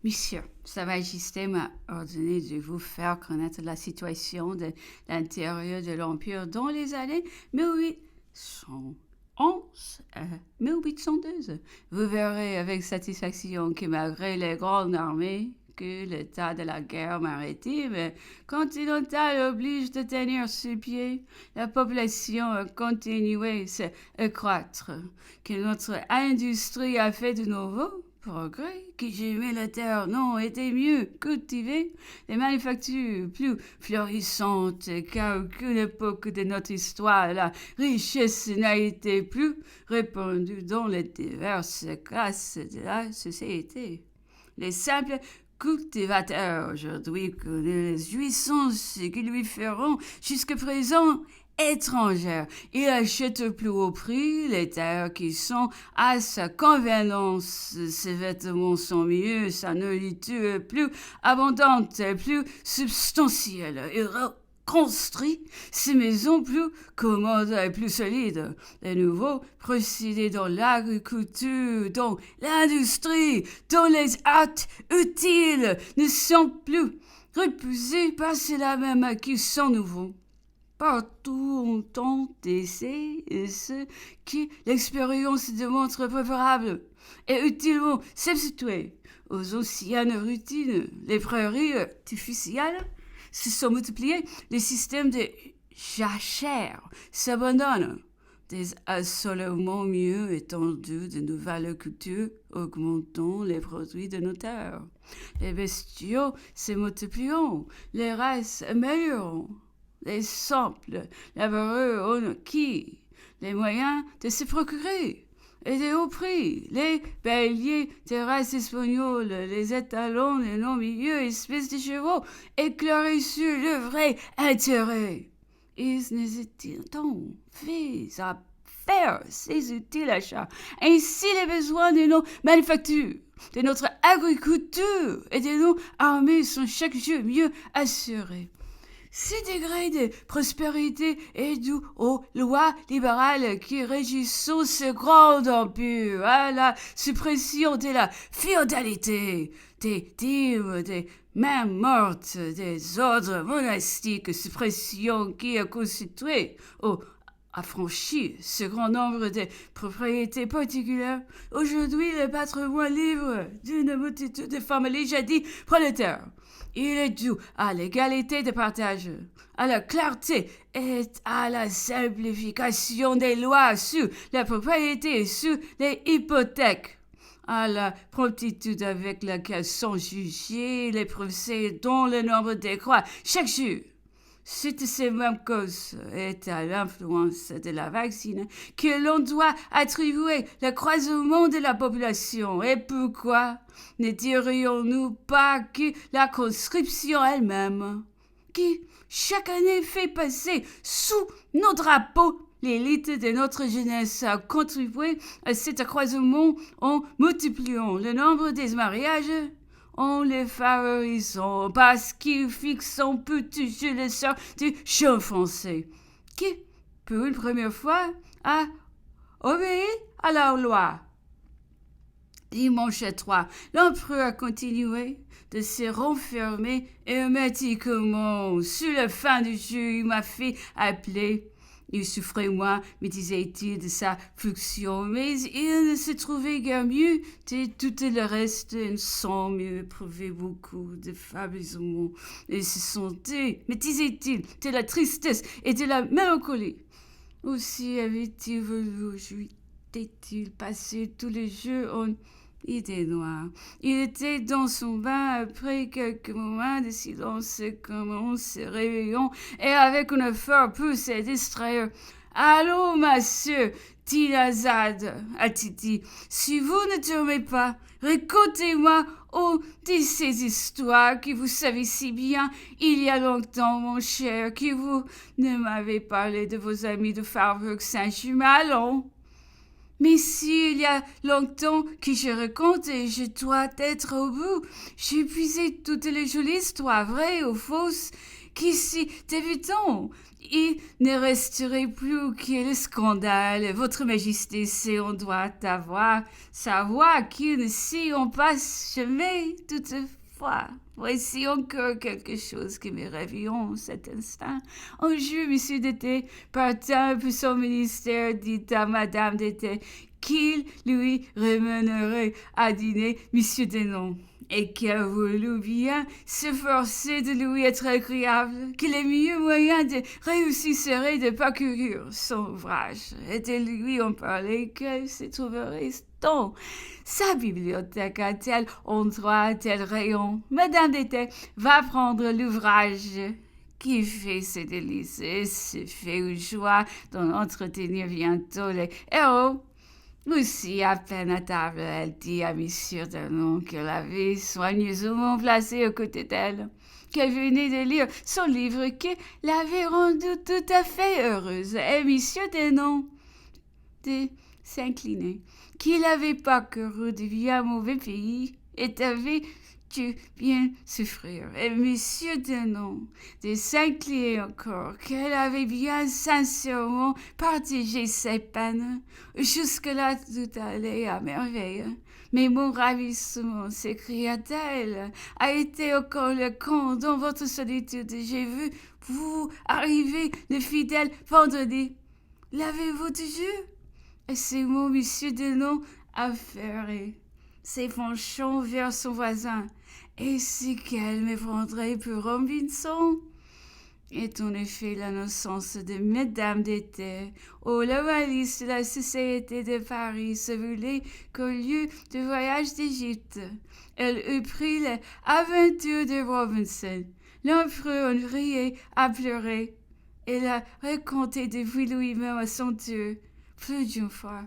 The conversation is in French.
Monsieur, Sa Majesté m'a ordonné de vous faire connaître la situation de l'intérieur de l'Empire dans les années 1811 à 1812. Vous verrez avec satisfaction que malgré les grandes armées, que l'état de la guerre maritime continentale oblige de tenir sur pied, la population a continué à s'accroître, que notre industrie a fait de nouveaux progrès, que jamais la terre non été mieux cultivée, les manufactures plus florissantes qu'à aucune époque de notre histoire, la richesse n'a été plus répandue dans les diverses classes de la société. Les simples cultivateurs aujourd'hui connaissent les jouissances qui lui feront jusqu'à présent étrangères. Il achète plus haut prix les terres qui sont à sa convenance. Ses vêtements sont mieux, sa nourriture est plus abondante et plus substantielle. Il construit ses maisons plus commodes et plus solides. Les nouveaux procédés dans l'agriculture, dans l'industrie, dans les arts utiles ne sont plus repoussés par ceux-là même qui sont nouveaux. Partout on tente d'essayer ceux qui l'expérience démontre préférable et utilement substitués aux anciennes routines. Les prairies artificielles se sont multipliées, les systèmes de jachères s'abandonnent. Des assolements mieux étendus, de nouvelles cultures augmentant les produits de nos terres. Les bestiaux se multiplient, les races améliorent. Les simples laboureux ont acquis les moyens de se procurer et de haut prix les béliers des races espagnoles, les étalons des non-milieux espèces de chevaux éclairés sur le vrai intérêt. Ils n'hésitent fait à faire ces utiles achats. Ainsi les besoins de nos manufactures, de notre agriculture et de nos armées sont chaque jour mieux assurés. Ce degré de prospérité est dû aux lois libérales qui régissent ce grand empire, à la suppression de la féodalité, des dîmes, des mains mortes, des ordres monastiques, suppression qui a constitué ou affranchi ce grand nombre de propriétés particulières. Aujourd'hui, le patrimoine libre d'une multitude de familles jadis prolétaires. Il est dû à l'égalité de partage, à la clarté et à la simplification des lois sur la propriété et sur les hypothèques, à la promptitude avec laquelle sont jugés les procès dont le nombre décroît chaque jour. C'est ces mêmes causes et à l'influence de la vaccine que l'on doit attribuer le croisement de la population. Et pourquoi ne dirions-nous pas que la conscription elle-même, qui chaque année fait passer sous nos drapeaux l'élite de notre jeunesse, a contribué à cet accroissement en multipliant le nombre des mariages, en les favorisant parce qu'ils fixent peu toujours le sort du jeune français, qui, pour une première fois, a obéi à la loi. Dimanche 3, l'empereur a continué de se renfermer hermétiquement. Sur la fin du jour, il m'a fait appeler. Il souffrait moins, me disait-il, de sa fonction, mais il ne se trouvait guère mieux de tout le reste, sans mieux éprouver beaucoup de faiblissements. Il se sentait, me disait-il, de la tristesse et de la mélancolie. Aussi avait-il voulu, jouait-il, passer tous les jours en idée noire. Il était dans son bain après quelques moments de silence comme en se réveillant et avec un effort pour se distraire. « Allô, monsieur, dit Lazade à Titi, si vous ne dormez pas, racontez-moi une de ces histoires que vous savez si bien il y a longtemps, mon cher, que vous ne m'avez parlé de vos amis de Faubourg Saint-Germain. Mais s'il y a longtemps que je raconte et je dois être au bout, j'ai épuisé toutes les jolies histoires vraies ou fausses qu'ici, débutons, il ne resterait plus que le scandale. Votre Majesté sait, on doit savoir qu'il si on passe chemin toutefois. Voici encore quelque chose qui me revient cet instant. Un jour, monsieur d'été, partant pour son ministère, dit à madame d'été qu'il lui remènerait à dîner monsieur Denon, et qu'elle voulut bien s'efforcer de lui être agréable, que le meilleur moyen de réussir serait de parcourir son ouvrage, et de lui en parler qu'elle se trouverait dans sa bibliothèque à tel endroit, à tel rayon. Madame d'été va prendre l'ouvrage qui fait ses délices et se fait une joie d'en entretenir bientôt les héros. Aussi, à peine à table, elle dit à monsieur Denon qu'elle avait soigneusement placé à côté d'elle, qu'elle venait de lire son livre qui l'avait rendue tout à fait heureuse, et monsieur Denon de s'incliner, qu'il avait parcouru de bien mauvais pays et avait dû bien souffrir, et monsieur Denon de s'incliner encore, qu'elle avait bien sincèrement partagé ses peines. Jusque-là, tout allait à merveille. Mais mon ravissement, s'écria-t-elle, a été encore le compte dans votre solitude. J'ai vu vous arriver le fidèle vendredi. L'avez-vous toujours? Et c'est mon monsieur Denon affairé, s'effanchant vers son voisin. Et si qu'elle me prendrait pour Robinson? Est en effet la naissance de Mesdames d'été, au l'ovalis de la Société de Paris se voulait qu'au lieu du voyage d'Égypte, elle eût pris l'aventure de Robinson. L'empereur en riait à pleurer, et l'a raconté depuis lui-même à son tour plus d'une fois.